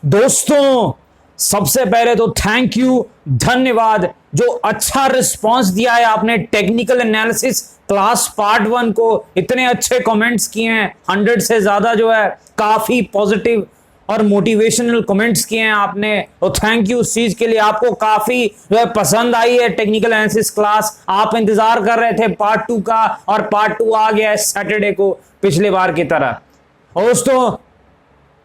दोस्तों, सबसे पहले तो थैंक यू, धन्यवाद जो अच्छा रिस्पांस दिया है आपने टेक्निकल एनालिसिस क्लास पार्ट 1 को। इतने अच्छे कमेंट्स किए हैं, 100 से ज्यादा जो है काफी पॉजिटिव और मोटिवेशनल कमेंट्स किए हैं आपने, तो थैंक यू उस चीज के लिए। आपको काफी जो है पसंद आई है टेक्निकल एनालिसिस क्लास, आप इंतजार कर रहे थे पार्ट 2 का, और पार्ट 2 आ गया है सैटरडे को पिछले बार की तरह। दोस्तों,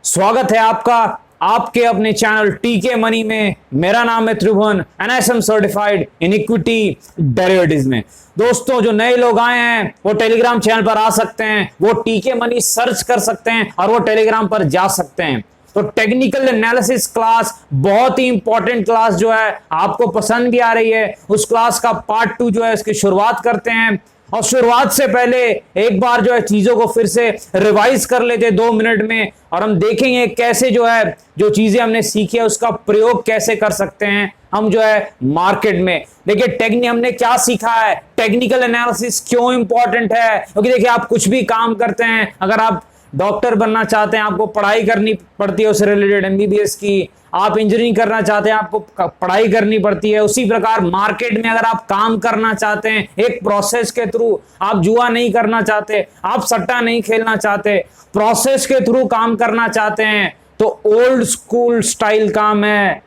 स्वागत है आपका आपके अपने चैनल टीके मनी में। मेरा नाम है Tribhuvan, NSM certified in equity derivatives में। दोस्तों, जो नए लोग आए हैं वो टेलीग्राम चैनल पर आ सकते हैं, वो टीके मनी सर्च कर सकते हैं और वो टेलीग्राम पर जा सकते हैं। तो टेक्निकल एनालिसिस क्लास बहुत ही इंपॉर्टेंट क्लास जो है आपको पसंद भी आ रही है, उस क्लास का पार्ट 2 जो है इसकी शुरुआत करते हैं। और शुरुआत से पहले एक बार जो है चीजों को फिर से रिवाइज कर लेते 2 मिनट में, और हम देखेंगे कैसे जो है जो चीजें हमने सीखी है उसका प्रयोग कैसे कर सकते हैं हम जो है मार्केट में। देखिए हमने क्या सीखा है, टेक्निकल एनालिसिस क्यों इंपॉर्टेंट है। क्योंकि देखिए आप कुछ भी काम करते हैं, अगर आप डॉक्टर बनना चाहते हैं आपको पढ़ाई करनी पड़ती है उससे रिलेटेड, एमबीबीएस की। आप इंजीनियरिंग करना चाहते हैं आपको पढ़ाई करनी पड़ती है। उसी प्रकार मार्केट में अगर आप काम करना चाहते हैं एक प्रोसेस के थ्रू, आप जुआ नहीं करना चाहते, आप सट्टा नहीं खेलना चाहते, प्रोसेस के थ्रू काम करना चाहते हैं, तो ओल्ड स्कूल स्टाइल काम है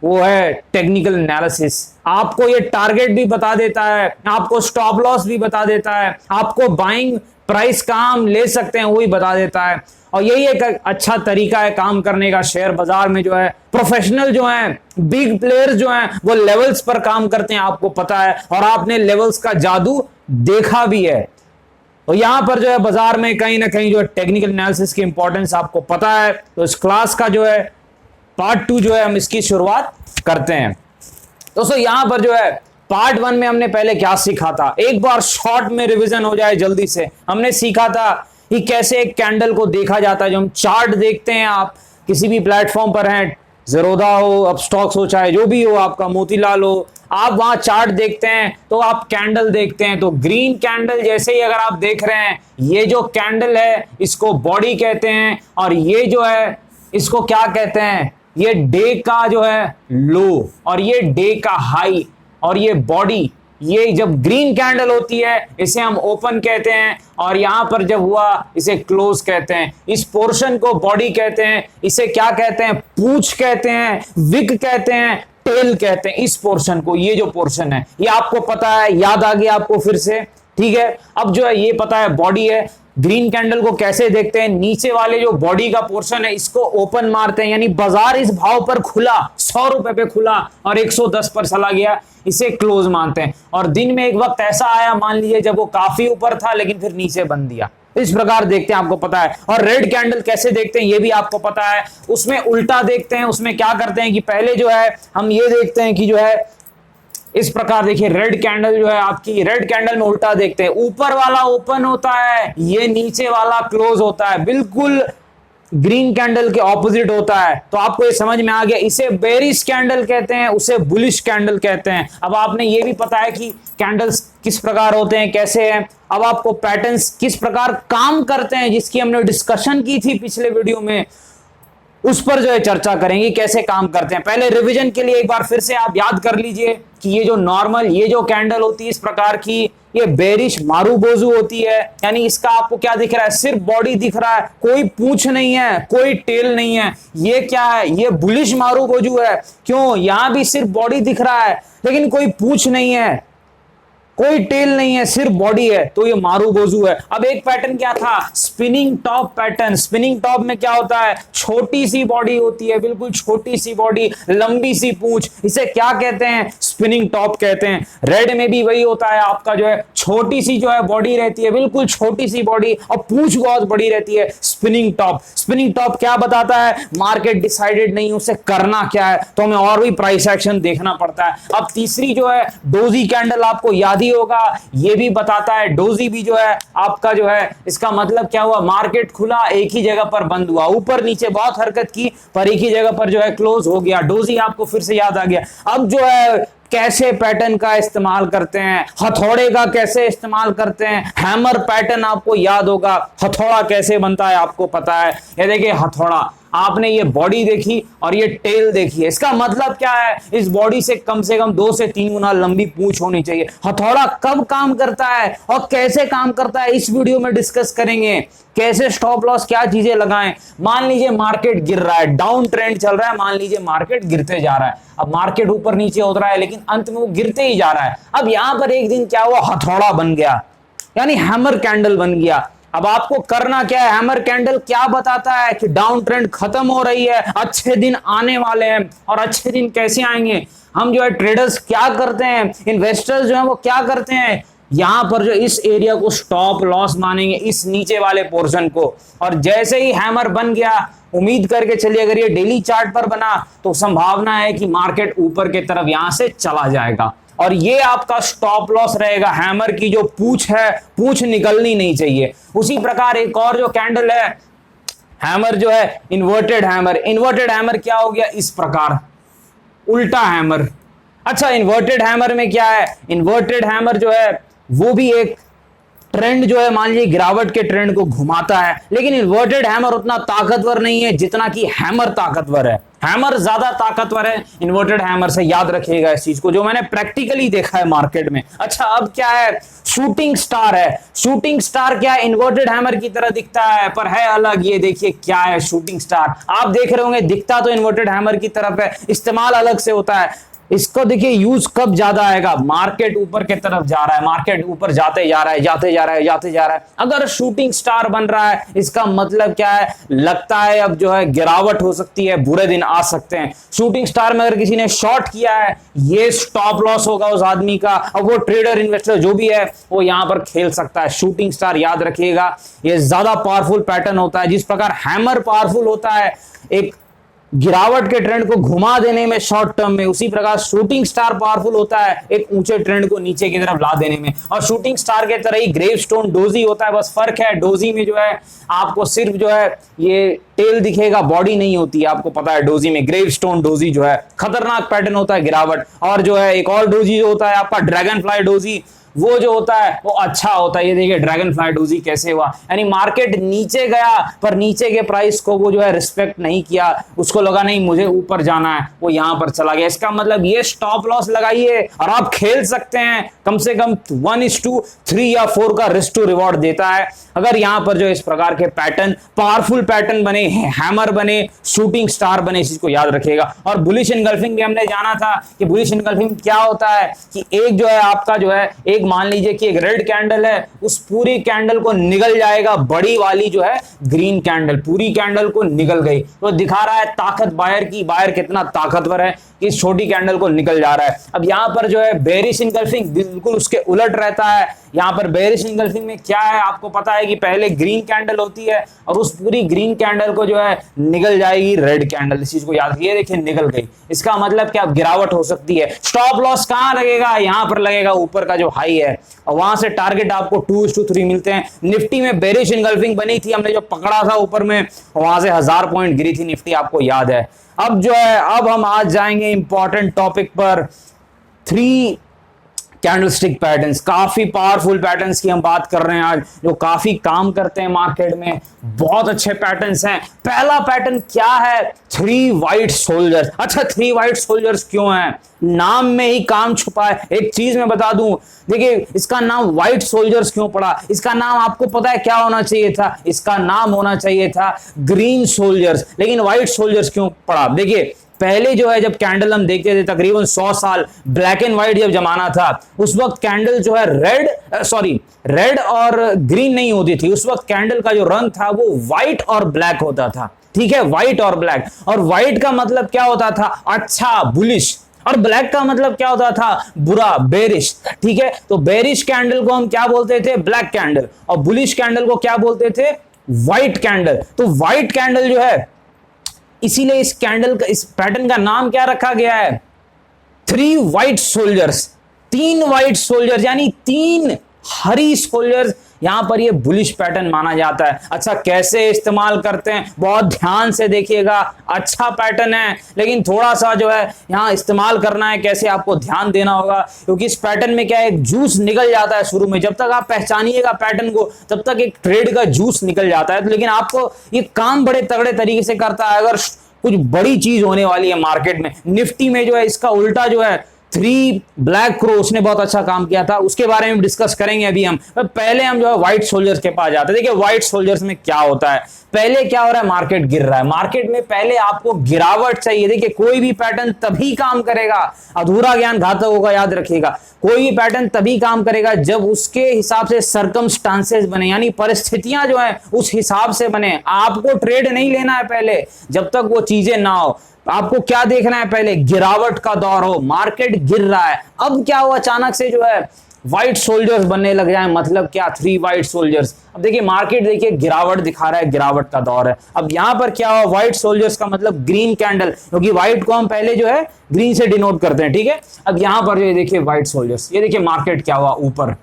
वो है टेक्निकल एनालिसिस। आपको ये टारगेट भी बता देता है, आपको स्टॉप लॉस भी बता देता है, आपको बाइंग प्राइस काम ले सकते हैं वो ही बता देता है। और यही एक अच्छा तरीका है काम करने का। शेयर बाजार में जो है प्रोफेशनल जो हैं, बिग प्लेयर्स जो हैं, वो लेवल्स पर काम करते हैं, आपको पता है, और आपने लेवल्स का जादू देखा भी है। तो यहां पर जो है बाजार में कहीं ना कहीं जो है टेक्निकल एनालिसिस की इंपॉर्टेंस आपको पता है। तो इस क्लास का जो है पार्ट 2 जो है हम इसकी शुरुआत करते हैं। दोस्तों, यहां पर जो है पार्ट 1 में हमने पहले क्या सीखा था, एक बार शॉर्ट में रिवीजन हो जाए जल्दी से। हमने सीखा था कि कैसे एक कैंडल को देखा जाता है। जो हम चार्ट देखते हैं, आप किसी भी प्लेटफॉर्म पर हैं, ज़ेरोधा हो, अपस्टॉक्स हो, चाहे जो भी हो, आपका मोतीलाल हो, आप वहां चार्ट देखते हैं तो आप कैंडल देखते हैं। तो ग्रीन कैंडल जैसे ही अगर आप देख रहे हैं, ये जो कैंडल है इसको बॉडी कहते हैं, और ये जो है इसको क्या कहते हैं, ये डे का जो है लो, और ये डे का हाई, और ये बॉडी। ये जब ग्रीन कैंडल होती है इसे हम ओपन कहते हैं, और यहां पर जब हुआ इसे क्लोज कहते हैं। इस पोर्शन को बॉडी कहते हैं, इसे क्या कहते हैं, पूंछ कहते हैं, विक कहते हैं, टेल कहते हैं इस पोर्शन को। ये जो पोर्शन है ये आपको पता है, याद आ गया आपको फिर से, ठीक है। अब जो है ये पता है बॉडी है। ग्रीन कैंडल को कैसे देखते हैं, नीचे वाले जो बॉडी का पोर्शन है इसको ओपन मारते हैं, यानी बाजार इस भाव पर खुला, 100 रुपए पे खुला और 110 पर चला गया, इसे क्लोज मानते हैं। और दिन में एक वक्त ऐसा आया, मान लीजिए जब वो काफी ऊपर था लेकिन फिर नीचे बंद दिया, इस प्रकार देखते हैं, आपको पता है। और रेड कैंडल कैसे देखते हैं ये भी आपको पता है। उसमें उल्टा देखते हैं, उसमें क्या करते हैं कि पहले जो है हम ये देखते हैं कि जो है इस प्रकार, देखिए रेड कैंडल जो है आपकी, रेड कैंडल में उल्टा देखते हैं, ऊपर वाला ओपन होता है, ये नीचे वाला क्लोज होता है, बिल्कुल ग्रीन कैंडल के ऑपोजिट होता है। तो आपको ये समझ में आ गया, इसे बेरिश कैंडल कहते हैं, उसे बुलिश कैंडल कहते हैं। अब आपने ये भी पता है कि कैंडल्स किस प्रकार होते हैं, कैसे हैं। अब आपको पैटर्न्स किस प्रकार काम करते हैं जिसकी हमने डिस्कशन की थी पिछले वीडियो में, उस पर जो है चर्चा करेंगे कैसे काम करते हैं। पहले रिवीजन के लिए एक बार फिर से आप याद कर लीजिए कि ये जो नॉर्मल, ये जो कैंडल होती है इस प्रकार की, ये बेरिश मारूबोजू होती है, यानी इसका आपको क्या दिख रहा है, सिर्फ बॉडी दिख रहा है, कोई पूंछ नहीं है, कोई टेल नहीं है। ये क्या है, ये बुलिश मारूबोजू है। क्यों, यहां भी सिर्फ बॉडी दिख रहा है लेकिन कोई पूंछ नहीं है, कोई टेल नहीं है, सिर्फ बॉडी है, तो ये मारूबोजू है। अब एक पैटर्न क्या था, spinning top pattern. Spinning top में क्या होता है, छोटी सी बॉडी होती है, बिल्कुल छोटी सी बॉडी, लंबी सी पूंछ, इसे क्या कहते हैं, स्पिनिंग टॉप कहते हैं। रेड में भी वही होता है, आपका जो है छोटी सी जो है बॉडी रहती है, बिल्कुल छोटी सी बॉडी, और पूंछ बहुत बड़ी रहती है, स्पिनिंग टॉप। स्पिनिंग टॉप क्या बताता है, मार्केट डिसाइडेड नहीं, उसे करना क्या है, तो हमें और भी प्राइस एक्शन देखना पड़ता है। अब तीसरी जो है डोजी कैंडल, आपको याद ही होगा, ये भी बताता है, डोजी भी जो है आपका जो है, इसका मतलब क्या हुआ, मार्केट खुला, एक ही जगह पर बंद हुआ, ऊपर नीचे बहुत हरकत की पर एक ही जगह पर जो है क्लोज हो गया। डोजी आपको फिर से याद आ गया। अब जो है कैसे पैटर्न का इस्तेमाल करते हैं, हथौड़े का कैसे इस्तेमाल करते हैं, हैमर पैटर्न आपको याद होगा, हथौड़ा कैसे बनता है आपको पता है। ये देखिए हथौड़ा, आपने ये बॉडी देखी और ये टेल देखी है, इसका मतलब क्या है, इस बॉडी से कम 2 से 3 गुना लंबी पूंछ होनी चाहिए। हथौड़ा कब काम करता है और कैसे काम करता है इस वीडियो में डिस्कस करेंगे। कैसे स्टॉप लॉस, क्या चीजें लगाएं। मान लीजिए मार्केट गिर रहा है, डाउन ट्रेंड चल रहा है, मान लीजिए मार्केट गिरते जा रहा है, अब मार्केट ऊपर नीचे होता रहा है लेकिन अंत में वो गिरते ही जा रहा है। अब यहां पर एक दिन क्या हुआ, हथौड़ा बन गया, यानी हैमर कैंडल बन गया। अब आपको करना क्या है, हैमर कैंडल क्या बताता है कि डाउन ट्रेंड खत्म हो रही है, अच्छे दिन आने वाले हैं। और अच्छे दिन कैसे आएंगे, हम जो है ट्रेडर्स क्या करते हैं, इन्वेस्टर्स जो है वो क्या करते हैं, यहां पर जो इस एरिया को स्टॉप लॉस मानेंगे, इस नीचे वाले पोर्शन को। और जैसे ही हैमर बन गया, उम्मीद करके चलिए अगर ये डेली चार्ट पर बना तो संभावना है कि मार्केट ऊपर की तरफ यहां से चला जाएगा और ये आपका स्टॉप लॉस रहेगा। हैमर की जो पूंछ है, पूंछ निकलनी नहीं चाहिए। उसी प्रकार एक और जो कैंडल है, हैमर जो है इन्वर्टेड हैमर। इन्वर्टेड हैमर क्या हो गया, इस प्रकार उल्टा हैमर। अच्छा, इन्वर्टेड हैमर में क्या है, इन्वर्टेड हैमर जो है वो भी एक ट्रेंड जो है मान लीजिए गिरावट के ट्रेंड को घुमाता है, लेकिन इन्वर्टेड हैमर उतना ताकतवर नहीं है जितना कि हैमर ताकतवर है। हैमर ज्यादा ताकतवर है इन्वर्टेड हैमर से, याद रखिएगा इस चीज को, जो मैंने प्रैक्टिकली देखा है मार्केट में। अच्छा, अब क्या है, शूटिंग स्टार है। शूटिंग स्टार क्या है, इन्वर्टेड हैमर की तरह दिखता है पर है अलग। ये देखिए क्या है शूटिंग स्टार, आप देख रहे होंगे दिखता तो इन्वर्टेड हैमर की तरफ है, इस्तेमाल अलग से होता है। इसको देखिए यूज कब ज्यादा आएगा, मार्केट ऊपर की तरफ जा रहा है, मार्केट ऊपर जाते जा रहा है, जाते जा रहा है, जाते जा रहा है, अगर शूटिंग स्टार बन रहा है इसका मतलब क्या है, लगता है अब जो है गिरावट हो सकती है, बुरे दिन आ सकते हैं। शूटिंग स्टार में अगर किसी ने शॉर्ट किया है, ये स्टॉप लॉस होगा उस आदमी का। अब वो ट्रेडर इन्वेस्टर जो भी है वो यहां पर खेल सकता है। शूटिंग स्टार याद रखिएगा, ये ज्यादा पावरफुल पैटर्न होता है। जिस प्रकार हैमर पावरफुल होता है एक गिरावट के ट्रेंड को घुमा देने में शॉर्ट टर्म में, उसी प्रकार शूटिंग स्टार पावरफुल होता है एक ऊंचे ट्रेंड को नीचे की तरफ ला देने में। और शूटिंग स्टार के तरह ही ग्रेवस्टोन डोजी होता है, बस फर्क है डोजी में जो है आपको सिर्फ जो है ये टेल दिखेगा, बॉडी नहीं होती है, आपको पता है डोजी में। ग्रेवस्टोन डोजी जो है खतरनाक पैटर्न होता है गिरावट। और जो है एक और डोजी जो होता है आपका ड्रैगन फ्लाई डोजी, वो जो होता है वो अच्छा होता है। ये देखिए ड्रैगन फ्लाई डोजी कैसे हुआ, यानी मार्केट नीचे गया पर नीचे के प्राइस को वो जो है रिस्पेक्ट नहीं किया, उसको लगा नहीं मुझे ऊपर जाना है, वो यहां पर चला गया। इसका मतलब ये स्टॉप लॉस लगाइए और आप खेल सकते हैं। कम से कम 1:3 या 4 का रिस्क टू रिवॉर्ड देता है अगर यहां पर जो इस प्रकार के पैटर्न पावरफुल पैटर्न बने, हैमर बने, शूटिंग स्टार बने, इस चीज को याद रखिएगा। और बुलिश इनगल्फिंग भी हमने जाना था कि बुलिश इनगल्फिंग क्या होता है कि एक जो है आपका जो है एक मान लीजिए कि एक रेड कैंडल है, उस पूरी कैंडल को निगल जाएगा बड़ी वाली जो है ग्रीन कैंडल, पूरी कैंडल को निगल गई, तो दिखा रहा है ताकत बायर की, बायर कितना ताकतवर है कि इस छोटी कैंडल को निकल जा रहा है। अब यहां पर जो है बेरिश इनगल्फिंग बिल्कुल उसके उलट रहता है। यहां पर बेरिश इनगल्फिंग में क्या है, आपको पता है कि पहले ग्रीन कैंडल होती है और उस पूरी ग्रीन कैंडल को जो है निगल जाएगी रेड कैंडल। इस चीज को याद रखिए, देखिए निगल गई, इसका मतलब क्या गिरावट हो सकती है। स्टॉप लॉस कहां लगेगा, यहां पर लगेगा ऊपर का जो हाई है और वहां से टारगेट आपको 2:3 मिलते हैं। निफ्टी में बेरिश इनगल्फिंग बनी थी, हमने जो पकड़ा था ऊपर में वहां से 1000 पॉइंट गिरी थी निफ्टी, आपको याद है। अब जो है अब हम आज जाएंगे इंपॉर्टेंट टॉपिक पर, 3 कैंडलस्टिक पैटर्न्स, काफी पावरफुल पैटर्न्स की हम बात कर रहे हैं आज, जो काफी काम करते हैं मार्केट में, बहुत अच्छे पैटर्न्स हैं। पहला पैटर्न क्या है, 3 व्हाइट सोल्जर्स। अच्छा, 3 व्हाइट सोल्जर्स क्यों हैं, नाम में ही काम छुपा है। एक चीज मैं बता दूं, देखिए इसका नाम व्हाइट सोल्जर्स क्यों पड़ा, इसका नाम आपको पता है क्या होना चाहिए था, इसका नाम होना चाहिए था ग्रीन सोल्जर्स, लेकिन व्हाइट सोल्जर्स क्यों पड़ा। देखिए पहले जो है जब कैंडल हम देखते थे तकरीबन 100 साल ब्लैक एंड व्हाइट जब जमाना था, उस वक्त कैंडल जो है रेड और ग्रीन नहीं होती थी, उस वक्त कैंडल का जो रंग था वो व्हाइट और ब्लैक होता था। ठीक है, व्हाइट और ब्लैक, और व्हाइट का मतलब क्या होता था, अच्छा बुलिश, और ब्लैक का मतलब क्या होता था, बुरा बेरिश। ठीक है, तो बेरिश कैंडल को हम क्या बोलते थे, ब्लैक कैंडल, और बुलिश कैंडल को क्या बोलते थे, व्हाइट कैंडल। तो व्हाइट कैंडल जो है, इसीलिए इस कैंडल का, इस पैटर्न का नाम क्या रखा गया है, 3 व्हाइट सोल्जर्स। 3 व्हाइट सोल्जर्स यानी 3 हरी सोल्जर्स यहां पर ये बुलिश पैटर्न माना जाता है। अच्छा, कैसे इस्तेमाल करते हैं, बहुत ध्यान से देखिएगा। अच्छा पैटर्न है, लेकिन थोड़ा सा जो है यहां इस्तेमाल करना है कैसे, आपको ध्यान देना होगा, क्योंकि इस पैटर्न में क्या है, एक जूस निकल जाता है शुरू में। जब तक आप पहचानिएगा पैटर्न को, तब तक एक ट्रेड का जूस निकल जाता है। लेकिन आपको ये काम बड़े तगड़े तरीके से करता है। अगर कुछ बड़ी चीज होने वाली है मार्केट में, निफ्टी में जो है इसका उल्टा जो है 3 ब्लैक क्रो, उसने बहुत अच्छा काम किया था, उसके बारे में डिस्कस करेंगे अभी हम। पहले हम जो है व्हाइट सोल्जर्स के पास जाते हैं। देखिए व्हाइट सोल्जर्स में क्या होता है, पहले क्या हो रहा है, मार्केट गिर रहा है। मार्केट में पहले आपको गिरावट चाहिए। देखिए कोई भी पैटर्न तभी काम करेगा, अधूरा ज्ञान घातक होगा, याद रखिएगा। कोई भी पैटर्न तभी काम करेगा जब उसके हिसाब से सर्कमस्टांसेस बने, यानी परिस्थितियां जो है उस हिसाब से बने। आपको ट्रेड नहीं लेना है पहले, जब तक वो चीजें ना हो। आपको क्या देखना है, पहले गिरावट का दौर हो, मार्केट गिर रहा है। अब क्या हुआ, अचानक से जो है व्हाइट सोल्जर्स बनने लग जाए। मतलब क्या, 3 व्हाइट सोल्जर्स। अब देखिए मार्केट, देखिए गिरावट दिखा रहा है, गिरावट का दौर है। अब यहां पर क्या हुआ, व्हाइट सोल्जर्स का मतलब ग्रीन कैंडल, क्योंकि व्हाइट को हम पहले जो है ग्रीन से डिनोट करते हैं, ठीक है। अब यहां पर जो देखिए व्हाइट सोल्जर्स, ये देखिए मार्केट क्या हुआ, ऊपर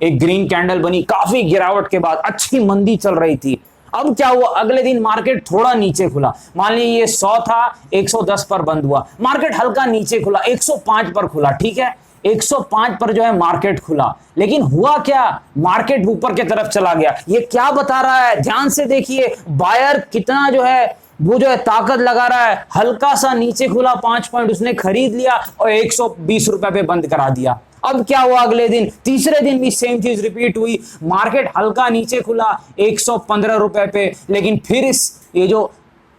एक ग्रीन कैंडल बनी, काफी गिरावट के बाद अच्छी मंदी चल रही थी। अब क्या हुआ, अगले दिन मार्केट थोड़ा नीचे खुला। मान लीजिए ये 100 था, 110 पर बंद हुआ। मार्केट हल्का नीचे खुला, 105 पर खुला, ठीक है। 105 पर जो है मार्केट खुला, लेकिन हुआ क्या, मार्केट ऊपर की तरफ चला गया। ये क्या बता रहा है, ध्यान से देखिए। बायर कितना जो है वो जो है ताकत लगा रहा है। हल्का सा नीचे खुला, 5 पॉइंट उसने खरीद लिया और 120 रुपए पे बंद करा दिया। अब क्या हुआ, अगले दिन, तीसरे दिन भी सेम चीज रिपीट हुई। मार्केट हल्का नीचे खुला 115 रुपए पे, लेकिन फिर ये जो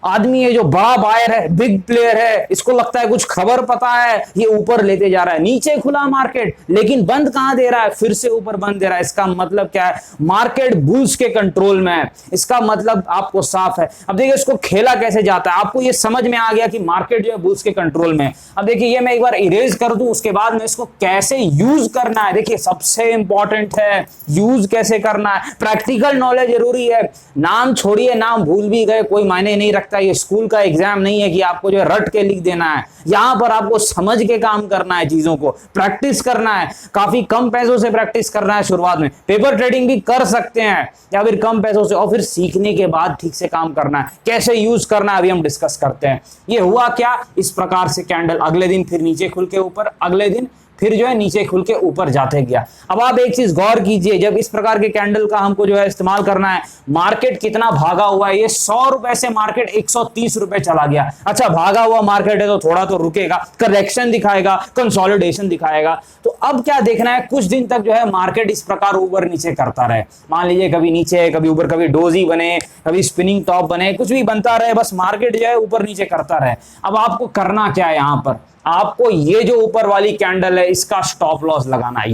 आदमी है, जो बड़ा बायर है, बिग प्लेयर है, इसको लगता है कुछ खबर पता है, ये ऊपर लेते जा रहा है। नीचे खुला मार्केट, लेकिन बंद कहां दे रहा है, फिर से ऊपर बंद दे रहा है। इसका मतलब क्या है, मार्केट बुल्स के कंट्रोल में है। इसका मतलब आपको साफ है। अब देखिए इसको खेला कैसे जाता है, आपको ये समझ में आ गया कि मार्केट जो है बुल्स के कंट्रोल में है। अब देखिए ये मैं एक बार इरेज कर दूं, उसके बाद में इसको कैसे यूज करना है। देखिए सबसे इंपॉर्टेंट है यूज कैसे करना है। प्रैक्टिकल नॉलेज जरूरी है। नाम छोड़िए, नाम भूल भी गए कोई मायने नहीं रखता। ये स्कूल का एग्जाम नहीं है कि आपको जो है रट के लिख देना है। यहां पर आपको समझ के काम करना है, चीजों को प्रैक्टिस करना है। काफी कम पैसों से प्रैक्टिस करना है शुरुआत में। पेपर ट्रेडिंग भी कर सकते हैं या फिर कम पैसों से, और फिर सीखने के बाद ठीक से काम करना है। कैसे यूज करना है अभी हम डिस्कस करते हैं। ये हुआ क्या, इस प्रकार से कैंडल अगले दिन फिर नीचे खुल के ऊपर, अगले दिन फिर जो है नीचे खुल के ऊपर जाते गया। अब आप एक चीज गौर कीजिए, जब इस प्रकार के कैंडल का हमको जो है इस्तेमाल करना है, मार्केट कितना भागा हुआ है। ये 100 रुपए से मार्केट 130 रुपए चला गया। अच्छा, भागा हुआ मार्केट है तो थोड़ा तो रुकेगा, करेक्शन दिखाएगा, कंसोलिडेशन दिखाएगा। तो अब क्या देखना है, कुछ दिन तक जो है मार्केट इस प्रकार ऊपर नीचे करता रहे। मान लीजिए कभी नीचे, कभी ऊपर, कभी डोजी बने, कभी स्पिनिंग टॉप बने, कुछ भी बनता रहे, बस मार्केट जो है ऊपर नीचे करता रहे। अब आपको करना क्या है, यहां पर आपको ये जो ऊपर वाली कैंडल है इसका स्टॉप लॉस लगाना है।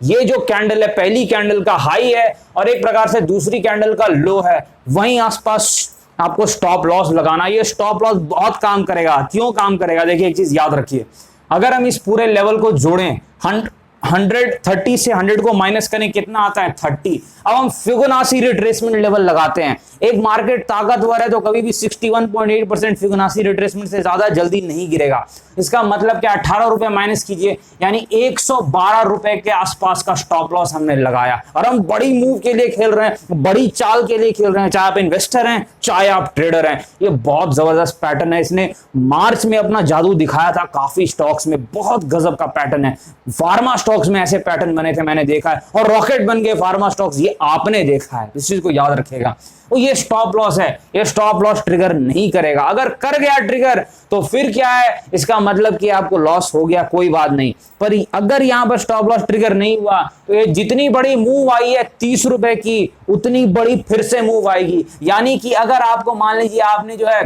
ये जो कैंडल है, पहली कैंडल का हाई है और एक प्रकार से दूसरी कैंडल का लो है, वहीं आसपास आपको स्टॉप लॉस लगाना। ये स्टॉप लॉस बहुत काम करेगा। क्यों काम करेगा, देखिए एक चीज याद रखिए। अगर हम इस पूरे लेवल को जोड़ें, 130 से 100 को माइनस करें, कितना आता है, 30। अब हम फिबोनाची रिट्रेसमेंट लेवल लगाते हैं। एक मार्केट ताकतवर है तो कभी भी 61.8% फिबोनाची रिट्रेसमेंट से ज्यादा जल्दी नहीं गिरेगा। इसका मतलब क्या, 18 रुपए माइनस कीजिए, यानी 112 रुपए के आसपास का स्टॉप लॉस हमने लगाया। और हम बड़ी मूव के लिए खेल रहे हैं, बड़ी चाल के लिए खेल रहे हैं, चाहे आप इन्वेस्टर हैं चाहे आप ट्रेडर हैं। ये बहुत जबरदस्त पैटर्न है। इसने मार्च में अपना जादू दिखाया था काफी स्टॉक्स में, बहुत गजब का पैटर्न है। फार्मा स्टॉक्स में ऐसे पैटर्न बने थे, मैंने देखा है, और रॉकेट बन गए फार्मा स्टॉक्स, ये आपने देखा है। इस चीज को याद रखिएगा। तो ये स्टॉप लॉस है, ये स्टॉप लॉस ट्रिगर नहीं करेगा। अगर कर गया ट्रिगर तो फिर क्या है, इसका मतलब कि आपको लॉस हो गया, कोई बात नहीं। पर अगर यहां पर स्टॉप लॉस ट्रिगर नहीं हुआ तो ये जितनी बड़ी मूव आई है 30 रुपए की, उतनी बड़ी फिर से मूव आएगी। यानी कि अगर आपको मान लीजिए आपने जो है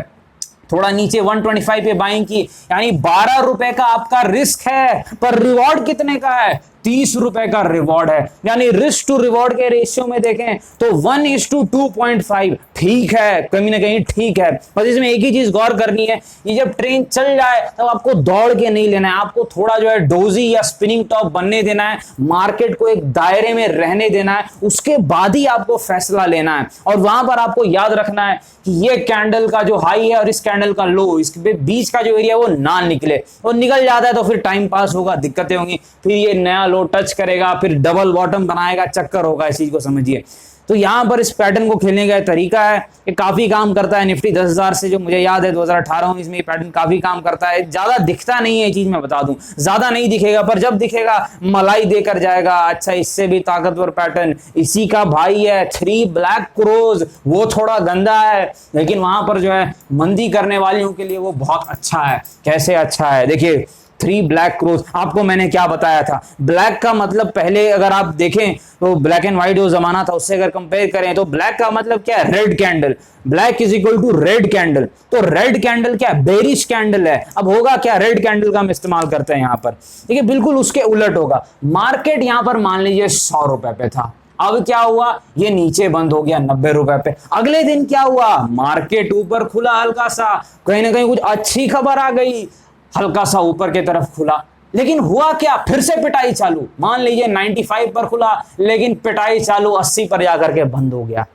थोड़ा नीचे 125 पे बाइंग की, यानी 12 रुपए का आपका रिस्क है, पर रिवॉर्ड कितने का है, 30 रुपए का रिवॉर्ड है। यानी रिस्क टू रिवॉर्ड के रेशियो में देखें तो 1:2.5 ठीक है, कहीं ना कहीं ठीक है। बस इसमें एक ही चीज गौर करनी है, ये जब ट्रेन चल जाए तब आपको दौड़ के नहीं लेना है, आपको थोड़ा जो है डोजी या स्पिनिंग टॉप बनने देना है, मार्केट को एक दायरे में रहने देना है, उसके बाद ही आपको फैसला लेना है। और वहां पर आपको याद रखना है कि ये कैंडल का जो हाई है और इस कैंडल का लो, इसके बीच का जो एरिया वो ना निकले। वो निकल जाता है तो फिर टाइम पास होगा, दिक्कतें होंगी, फिर ये नया लो, टच करेगा, फिर डबल बॉटम बनाएगा, चक्कर होगा, इस चीज को समझिए। तो यहां पर इस पैटर्न को खेलने का तरीका है, ये काफी काम करता है। निफ्टी 10,000 से जो मुझे याद है 2018 में ये पैटर्न काफी काम करता है। ज्यादा दिखता नहीं है, ये चीज मैं बता दूं, ज्यादा नहीं दिखेगा, पर जब दिखेगा मलाई देकर जाएगा। अच्छा, इससे भी ताकतवर पैटर्न इसी का भाई है, 3 ब्लैक क्रोज। वो थोड़ा गंदा है, लेकिन वहां पर जो है मंदी करने वालों के लिए वो बहुत अच्छा है। कैसे अच्छा है, देखिए 3 ब्लैक क्रोज। आपको मैंने क्या बताया था, ब्लैक का मतलब पहले अगर आप देखें तो ब्लैक एंड व्हाइट जो जमाना था उससे अगर कंपेयर करें तो ब्लैक का मतलब क्या है, red candle. Black is equal to red candle. तो रेड कैंडल क्या है, बेरिश कैंडल है। अब होगा क्या, रेड कैंडल का हम इस्तेमाल करते हैं यहां पर, ठीक है, बिल्कुल उसके उलट होगा। मार्केट यहां पर मान लीजिए 100 रुपए पे था, अब क्या हुआ, ये नीचे बंद हो गया 90 रुपए पे। अगले दिन क्या हुआ, मार्केट ऊपर खुला, हल्का सा कहीं ना कहीं कुछ अच्छी खबर आ गई, हल्का सा ऊपर की तरफ खुला। लेकिन हुआ क्या, फिर से पिटाई चालू। मान लीजिए 95 पर खुला, लेकिन पिटाई चालू 80 पर जाकर के बंद हो गया।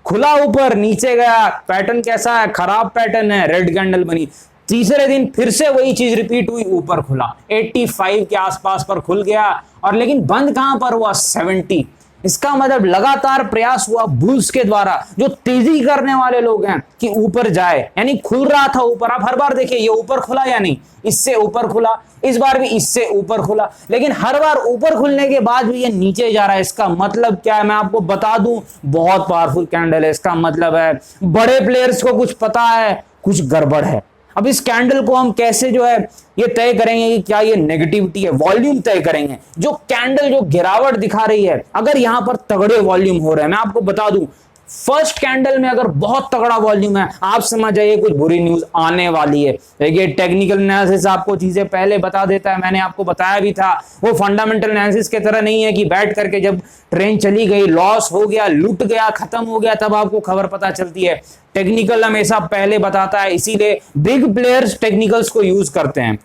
खुला ऊपर, नीचे गया, पैटर्न कैसा है, खराब पैटर्न है, रेड कैंडल बनी। तीसरे दिन फिर से वही चीज रिपीट हुई, ऊपर खुला 85 के आसपास पर खुल गया, और लेकिन बंद कहां पर हुआ, 70। इसका मतलब लगातार प्रयास हुआ बुल्स के द्वारा, जो तेजी करने वाले लोग हैं, कि ऊपर जाए, यानी खुल रहा था ऊपर। आप हर बार देखिए ये ऊपर खुला या नहीं, इससे ऊपर खुला, इस बार भी इससे ऊपर खुला, लेकिन हर बार ऊपर खुलने के बाद भी ये नीचे जा रहा है। इसका मतलब क्या है, मैं आपको बता दूं, बहुत पावरफुल कैंडल है। इसका मतलब है बड़े प्लेयर्स को कुछ पता है, कुछ गड़बड़ है। अब इस कैंडल को हम कैसे जो है ये तय करेंगे कि क्या ये नेगेटिविटी है, वॉल्यूम तय करेंगे। जो कैंडल जो गिरावट दिखा रही है, अगर यहां पर तगड़े वॉल्यूम हो रहे हैं, मैं आपको बता दूं फर्स्ट कैंडल में अगर बहुत तगड़ा वॉल्यूम है, आप समझ जाइए कुछ बुरी न्यूज आने वाली है। देखिए टेक्निकल एनालिसिस आपको चीजें पहले बता देता है, मैंने आपको बताया भी था। वो फंडामेंटल एनालिसिस की तरह नहीं है कि बैठ करके जब ट्रेन चली गई, लॉस हो गया, लूट गया, खत्म हो गया, तब आपको खबर पता चलती है। टेक्निकल हमेशा पहले बताता है, इसीलिए बिग प्लेयर्स टेक्निकल्स को यूज करते हैं।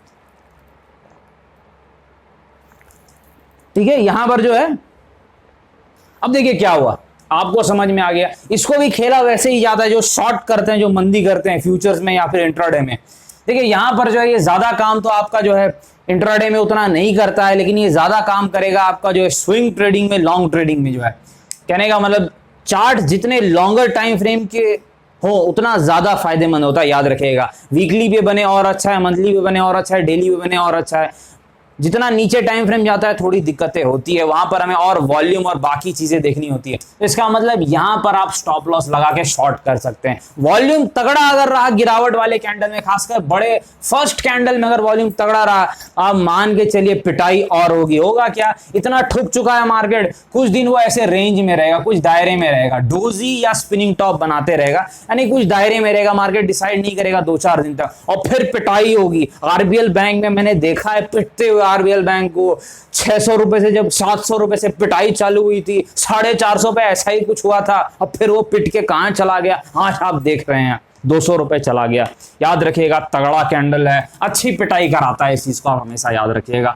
ठीक है, यहां पर जो है अब देखिए क्या हुआ, आपको समझ में आ गया। इसको भी खेला वैसे ही जाता है जो शॉर्ट करते हैं, जो मंदी करते हैं फ्यूचर्स में या फिर इंट्राडे में। देखिए यहां पर जो है ये ज्यादा काम तो आपका जो है इंट्राडे में उतना नहीं करता है, लेकिन ये ज्यादा काम करेगा आपका जो है स्विंग ट्रेडिंग में, लॉन्ग ट्रेडिंग में। जो है कहने का मतलब चार्ट जितने लॉन्गर टाइम फ्रेम के हो उतना ज्यादा फायदेमंद होता है, याद रखिएगा। वीकली पे बने और अच्छा है, मंथली पे बने और अच्छा है, डेली पे बने और अच्छा है। जितना नीचे टाइम फ्रेम जाता है थोड़ी दिक्कतें होती है, वहां पर हमें और वॉल्यूम और बाकी चीजें देखनी होती है। तो इसका मतलब यहां पर आप स्टॉप लॉस लगा के शॉर्ट कर सकते हैं। वॉल्यूम तगड़ा अगर रहा गिरावट वाले कैंडल में, खासकर बड़े फर्स्ट कैंडल में अगर वॉल्यूम तगड़ा रहा, आप मान के चलिए पिटाई और होगी। होगा क्या, इतना ठुक चुका है मार्केट, कुछ दिन वो ऐसे रेंज में रहेगा, कुछ दायरे में रहेगा, डोजी या स्पिनिंग टॉप बनाते रहेगा, यानी कुछ दायरे में रहेगा, मार्केट डिसाइड नहीं करेगा 2-4 दिन तक, और फिर पिटाई होगी। आरबीएल बैंक में मैंने देखा है पिटते हुए आरबीएल बैंक को 600 रुपए से जब 700 रुपए से पिटाई चालू हुई थी, 450 पे ऐसा ही कुछ हुआ था, और फिर वो पिट के कहां चला गया, आज आप देख रहे हैं 200 रुपए चला गया। याद रखिएगा तगड़ा कैंडल है, अच्छी पिटाई कराता है, इस चीज को आप हमेशा याद रखिएगा।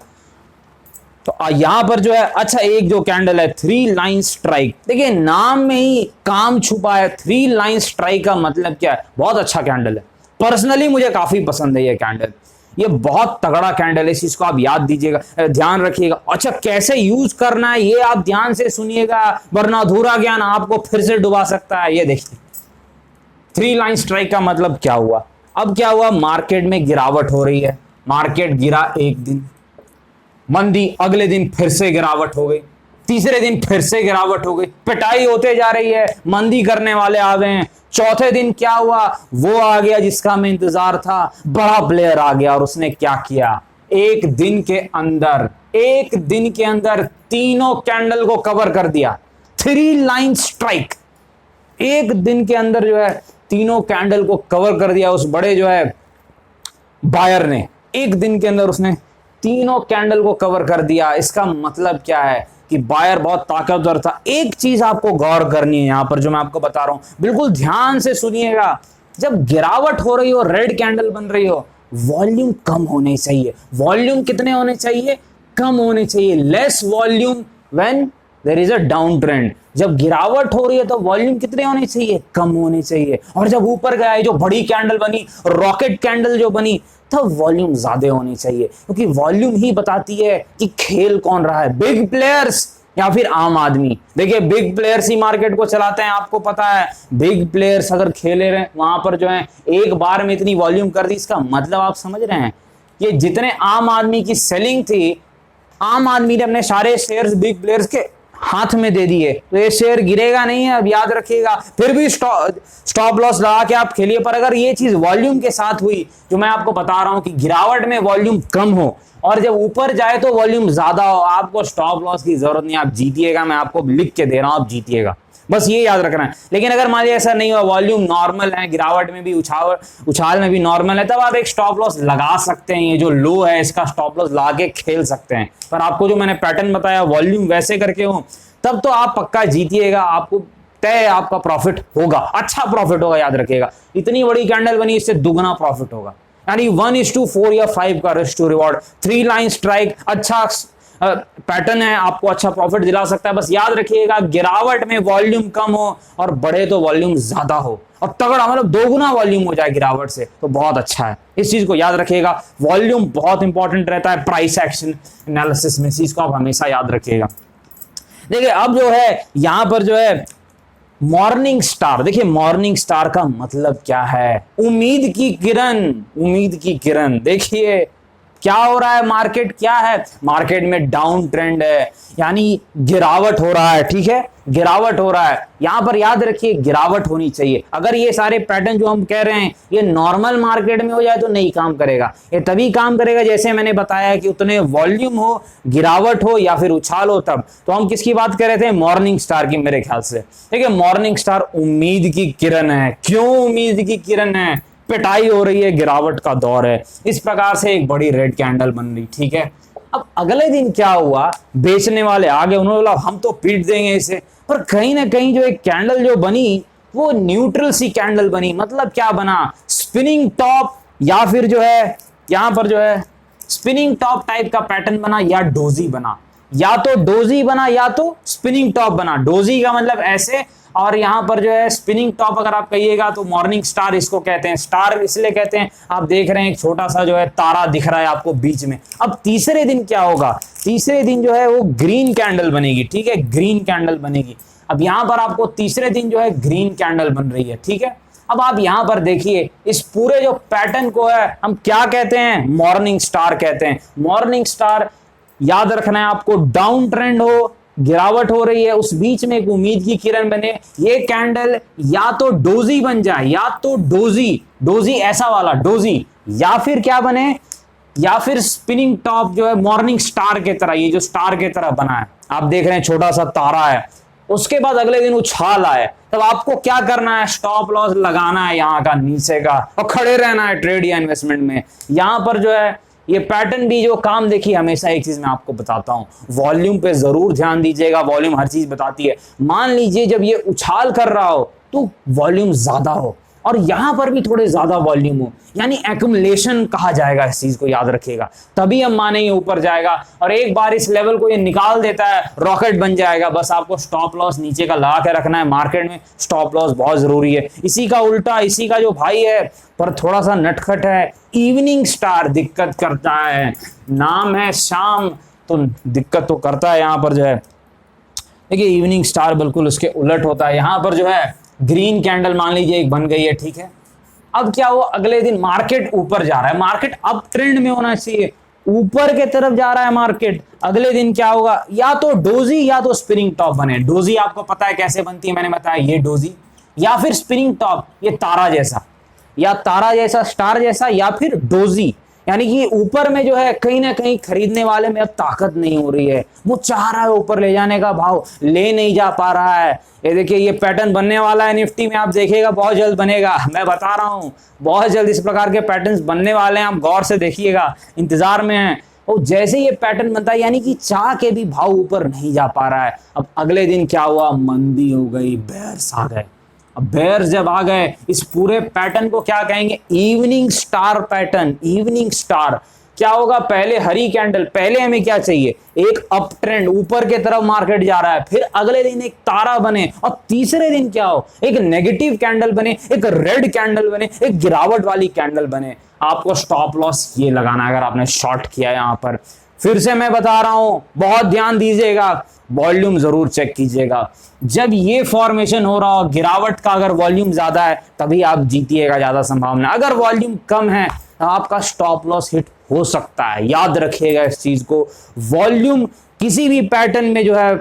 तो यहां पर जो है अच्छा एक जो कैंडल है 3 लाइन स्ट्राइक, देखिए नाम में ही काम छुपा है। 3 लाइन स्ट्राइक का मतलब क्या है, बहुत अच्छा कैंडल है, पर्सनली मुझे काफी पसंद है ये कैंडल। ये बहुत तगड़ा कैंडल है, इस चीज को आप याद दीजिएगा, ध्यान रखिएगा। अच्छा कैसे यूज करना है ये आप ध्यान से सुनिएगा, वरना अधूरा ज्ञान आपको फिर से डुबा सकता है। ये देखिए 3 लाइन स्ट्राइक का मतलब क्या हुआ। अब क्या हुआ, मार्केट में गिरावट हो रही है, मार्केट गिरा एक दिन, मंदी, अगले दिन फिर से गिरावट हो गई, तीसरे दिन फिर से गिरावट हो गई, पिटाई होते जा रही है, मंदी करने वाले आ गए हैं। चौथे दिन क्या हुआ, वो आ गया जिसका हमें इंतजार था, बड़ा प्लेयर आ गया, और उसने क्या किया, एक दिन के अंदर तीनों कैंडल को कवर कर दिया। 3 लाइन स्ट्राइक, एक दिन के अंदर जो है तीनों कैंडल को कवर कर दिया उस बड़े जो है बायर ने। एक दिन के अंदर उसने तीनों कैंडल को कवर कर दिया। इसका मतलब क्या है कि बायर बहुत ताकतवर था। एक चीज आपको गौर करनी है यहां पर जो मैं आपको बता रहा हूं, बिल्कुल ध्यान से सुनिएगा। जब गिरावट हो रही हो, रेड कैंडल बन रही हो, वॉल्यूम कम होने चाहिए। वॉल्यूम कितने होने चाहिए, कम होने चाहिए। Less volume when there is a downtrend. जब गिरावट हो रही है तो वॉल्यूम कितने होने चाहिए, कम होने चाहिए। और जब ऊपर गया है, जो बड़ी कैंडल बनी, रॉकेट कैंडल जो बनी, तब वॉल्यूम ज्यादा होनी चाहिए, क्योंकि वॉल्यूम ही बताती है कि खेल कौन रहा है, बिग प्लेयर्स या फिर आम आदमी। देखिए बिग प्लेयर्स ही मार्केट को चलाते हैं, आपको पता है। बिग प्लेयर्स अगर खेले रहे वहां पर जो है एक बार में इतनी वॉल्यूम कर दी, इसका मतलब आप समझ रहे हैं, ये जितने आम आदमी की सेलिंग थी, आम आदमी ने अपने सारे शेयर्स बिग प्लेयर्स के हाथ में दे दिए, तो ये शेयर गिरेगा नहीं है, अब याद रखिएगा। फिर भी स्टॉप लॉस लगा के आप खेलिए। पर अगर ये चीज वॉल्यूम के साथ हुई, जो मैं आपको बता रहा हूं कि गिरावट में वॉल्यूम कम हो और जब ऊपर जाए तो वॉल्यूम ज्यादा हो, आपको स्टॉप लॉस की जरूरत नहीं, आप जीतिएगा। मैं आपको लिख के दे रहा हूं, आप जीतिएगा, बस ये याद रखना है। लेकिन अगर मान लिया ऐसा नहीं हुआ, वॉल्यूम नॉर्मल है, गिरावट में भी उछाल में भी नॉर्मल है, तब आप एक स्टॉप लॉस लगा सकते हैं। ये जो लो है इसका स्टॉप लॉस लगा के खेल सकते हैं। पर आपको जो मैंने पैटर्न बताया, वॉल्यूम वैसे करके हो, तब तो आप पक्का जीतिएगा, आपको तय आपका प्रॉफिट होगा, अच्छा प्रॉफिट होगा। याद रखिएगा, इतनी बड़ी कैंडल बनी, इससे दुगना प्रॉफिट होगा। यानी 1:4 या 5 का risk to reward, 3 line strike, अच्छा पैटर्न है, आपको अच्छा प्रॉफिट दिला सकता है। बस याद रखिएगा, गिरावट में वॉल्यूम कम हो और बढ़े तो वॉल्यूम ज्यादा हो, और तगड़ा मतलब दोगुना वॉल्यूम हो जाए गिरावट से, तो बहुत अच्छा है। इस चीज को याद रखिएगा, वॉल्यूम बहुत इंपॉर्टेंट रहता है प्राइस एक्शन एनालिसिस में, इस चीज को आप हमेशा याद रखिएगा। देखिए अब जो है यहां पर जो है मॉर्निंग स्टार, देखिए मॉर्निंग स्टार का मतलब क्या है, उम्मीद की किरण, उम्मीद की किरण। देखिए क्या हो रहा है, मार्केट क्या है, मार्केट में डाउन ट्रेंड है, यानी गिरावट हो रहा है, ठीक है, गिरावट हो रहा है। यहां पर याद रखिए गिरावट होनी चाहिए। अगर ये सारे पैटर्न जो हम कह रहे हैं ये नॉर्मल मार्केट में हो जाए तो नहीं काम करेगा। ये तभी काम करेगा जैसे मैंने बताया कि उतने वॉल्यूम हो, गिरावट हो या फिर उछाल हो तब। तो हम किसकी बात कर रहे थे, मॉर्निंग स्टार की, मेरे ख्याल से। देखिए मॉर्निंग स्टार उम्मीद की किरण है। क्यों उम्मीद की किरण है, पिटाई हो रही है, गिरावट का दौर है, इस प्रकार से एक बड़ी रेड कैंडल बन रही, ठीक है। अब अगले दिन क्या हुआ, बेचने वाले आगे, उन्होंने बोला हम तो पीट देंगे इसे। पर कहीं ना कहीं जो एक कैंडल जो बनी वो न्यूट्रल सी कैंडल बनी। मतलब क्या बना, स्पिनिंग टॉप, या फिर जो है यहां पर जो है स्पिनिंग टॉप टाइप का पैटर्न बना, या डोजी बना, या तो डोजी बना या तो स्पिनिंग टॉप बना। डोजी का मतलब ऐसे, और यहां पर जो है स्पिनिंग टॉप अगर आप कहिएगा तो मॉर्निंग स्टार इसको कहते हैं। स्टार इसलिए कहते हैं, आप देख रहे हैं एक छोटा सा जो है तारा दिख रहा है आपको बीच में। अब तीसरे दिन क्या होगा, तीसरे दिन जो है वो ग्रीन कैंडल बनेगी, ठीक है, ग्रीन कैंडल बनेगी। अब यहां पर आपको तीसरे दिन जो है ग्रीन कैंडल बन रही है, ठीक है। अब आप यहां पर देखिए, इस पूरे जो पैटर्न को है हम क्या कहते हैं, मॉर्निंग स्टार कहते हैं। मॉर्निंग स्टार याद रखना है आपको, डाउन ट्रेंड हो, गिरावट हो रही है, उस बीच में एक उम्मीद की किरण बने। ये कैंडल या तो डोजी बन जाए, या तो डोजी, डोजी ऐसा वाला डोजी, या फिर क्या बने, या फिर स्पिनिंग टॉप जो है मॉर्निंग स्टार के तरह, ये जो स्टार के तरह बना है आप देख रहे हैं, छोटा सा तारा है। उसके बाद अगले दिन उछाल आए, तब आपको क्या करना है, स्टॉप लॉस लगाना है यहाँ का, नीचे का, और खड़े रहना है ट्रेड या इन्वेस्टमेंट में। यहां पर जो है ये पैटर्न भी जो काम, देखिए हमेशा एक चीज मैं आपको बताता हूं, वॉल्यूम पे जरूर ध्यान दीजिएगा। वॉल्यूम हर चीज बताती है। मान लीजिए जब ये उछाल कर रहा हो तो वॉल्यूम ज्यादा हो, और यहां पर भी थोड़े ज्यादा वॉल्यूम हो, यानी एक्युमुलेशन कहा जाएगा, इस चीज को याद रखिएगा, तभी हम मानेंगे ऊपर जाएगा। और एक बार इस लेवल को ये निकाल देता है, रॉकेट बन जाएगा। बस आपको स्टॉप लॉस नीचे का लगा के रखना है। मार्केट में स्टॉप लॉस बहुत जरूरी है। इसी का उल्टा, इसी का जो भाई है पर थोड़ा सा नटखट है, इवनिंग स्टार दिक्कत करता है। नाम है शाम तो दिक्कत तो करता है। यहां पर जो है देखिए इवनिंग स्टार बिल्कुल उसके उलट होता है। यहां पर जो है ग्रीन कैंडल मान लीजिए एक बन गई है, ठीक है। अब क्या हुआ, अगले दिन मार्केट ऊपर जा रहा है, मार्केट अप ट्रेंड में होना चाहिए, ऊपर के तरफ जा रहा है मार्केट। अगले दिन क्या होगा, या तो डोजी या तो स्पिनिंग टॉप बने। डोजी आपको पता है कैसे बनती है, मैंने बताया ये डोजी, या फिर स्पिनिंग टॉप, ये तारा जैसा, या तारा जैसा, स्टार जैसा, या फिर डोजी। यानी कि ऊपर में जो है कहीं ना कहीं खरीदने वाले में अब ताकत नहीं हो रही है, वो चाह रहा है ऊपर ले जाने का, भाव ले नहीं जा पा रहा है। ये देखिए ये पैटर्न बनने वाला है निफ्टी में, आप देखिएगा बहुत जल्द बनेगा, मैं बता रहा हूँ बहुत जल्द इस प्रकार के पैटर्न्स बनने वाले हैं। आप गौर से देखिएगा, इंतजार में है। और जैसे ये पैटर्न बनता है, यानी कि चाह के भी भाव ऊपर नहीं जा पा रहा है। अब अगले दिन क्या हुआ, मंदी हो गई, बेयर्स आ गए। अब बेयर्स जब आ गए, इस पूरे पैटर्न को क्या कहेंगे, evening star pattern, evening star. क्या होगा, पहले हरी कैंडल, पहले हमें क्या चाहिए, एक अप ट्रेंड, ऊपर के तरफ मार्केट जा रहा है, फिर अगले दिन एक तारा बने और तीसरे दिन क्या हो, एक नेगेटिव कैंडल बने, एक रेड कैंडल बने, एक गिरावट वाली कैंडल बने। आपको स्टॉप लॉस ये लगाना अगर आपने शॉर्ट किया यहां पर। फिर से मैं बता रहा हूं, बहुत ध्यान दीजिएगा, वॉल्यूम जरूर चेक कीजिएगा। जब ये फॉर्मेशन हो रहा हो गिरावट का, अगर वॉल्यूम ज्यादा है तभी आप जीतिएगा, ज्यादा संभावना। अगर वॉल्यूम कम है तो आपका स्टॉप लॉस हिट हो सकता है, याद रखिएगा इस चीज को। वॉल्यूम किसी भी पैटर्न में जो है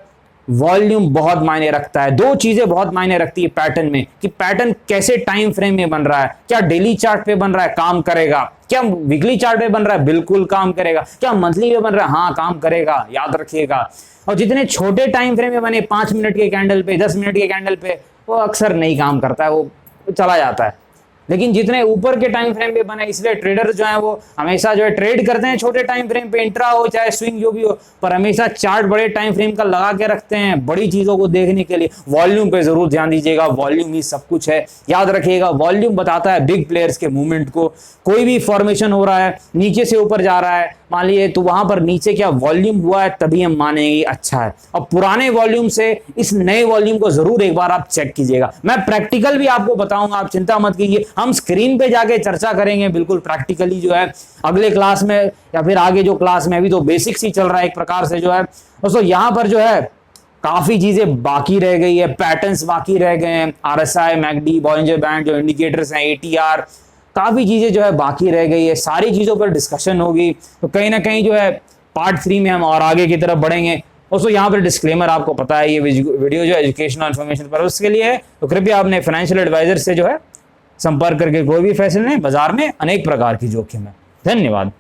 वॉल्यूम बहुत मायने रखता है। दो चीजें बहुत मायने रखती है पैटर्न में, कि पैटर्न कैसे टाइम फ्रेम में बन रहा है, क्या डेली चार्ट पे बन रहा है, काम करेगा, क्या वीकली चार्ट पे बन रहा है, बिल्कुल काम करेगा, क्या मंथली पे बन रहा है, हाँ काम करेगा, याद रखिएगा। और जितने छोटे टाइम फ्रेम में बने, 5 मिनट के कैंडल पे, 10 मिनट के कैंडल पे, वो अक्सर नहीं काम करता है, वो चला जाता है। लेकिन जितने ऊपर के टाइम फ्रेम पे बने, इसलिए ट्रेडर जो है वो हमेशा जो है ट्रेड करते हैं छोटे टाइम फ्रेम पे, इंट्रा हो चाहे स्विंग जो भी हो, पर हमेशा चार्ट बड़े टाइम फ्रेम का लगा के रखते हैं बड़ी चीजों को देखने के लिए। वॉल्यूम पे जरूर ध्यान दीजिएगा, वॉल्यूम ही सब कुछ है, याद रखिएगा। वॉल्यूम बताता है बिग प्लेयर्स के मूवमेंट को। कोई भी फॉर्मेशन हो रहा है, नीचे से ऊपर जा रहा है मान लीजिए, तो वहां पर नीचे क्या वॉल्यूम हुआ है तभी हम मानेंगे अच्छा है। और पुराने वॉल्यूम से इस नए वॉल्यूम को जरूर एक बार आप चेक कीजिएगा। मैं प्रैक्टिकल भी आपको बताऊंगा, आप चिंता मत कीजिए, हम स्क्रीन पे जाके चर्चा करेंगे बिल्कुल प्रैक्टिकली जो है अगले क्लास में, या फिर आगे जो क्लास में। अभी तो बेसिक्स ही चल रहा है एक प्रकार से जो है दोस्तों। यहां पर जो है काफी चीजें बाकी रह गई है, पैटर्न्स बाकी रह गए हैं, आरएसआई, मैकडी, बॉलिंजर बैंड जो इंडिकेटर्स हैं, एटीआर, काफी चीजें जो है बाकी रह गई है। सारी चीजों पर डिस्कशन होगी, तो कहीं ना कहीं जो है पार्ट 3 में हम और आगे की तरफ बढ़ेंगे। दोस्तों यहाँ पर डिस्क्लेमर आपको पता है, ये वीडियो जो है एजुकेशनल इन्फॉर्मेशन पर उसके लिए है, तो कृपया अपने फाइनेंशियल एडवाइजर से जो है संपर्क करके कोई भी फैसले लें। बाजार में अनेक प्रकार की जोखिम है। धन्यवाद।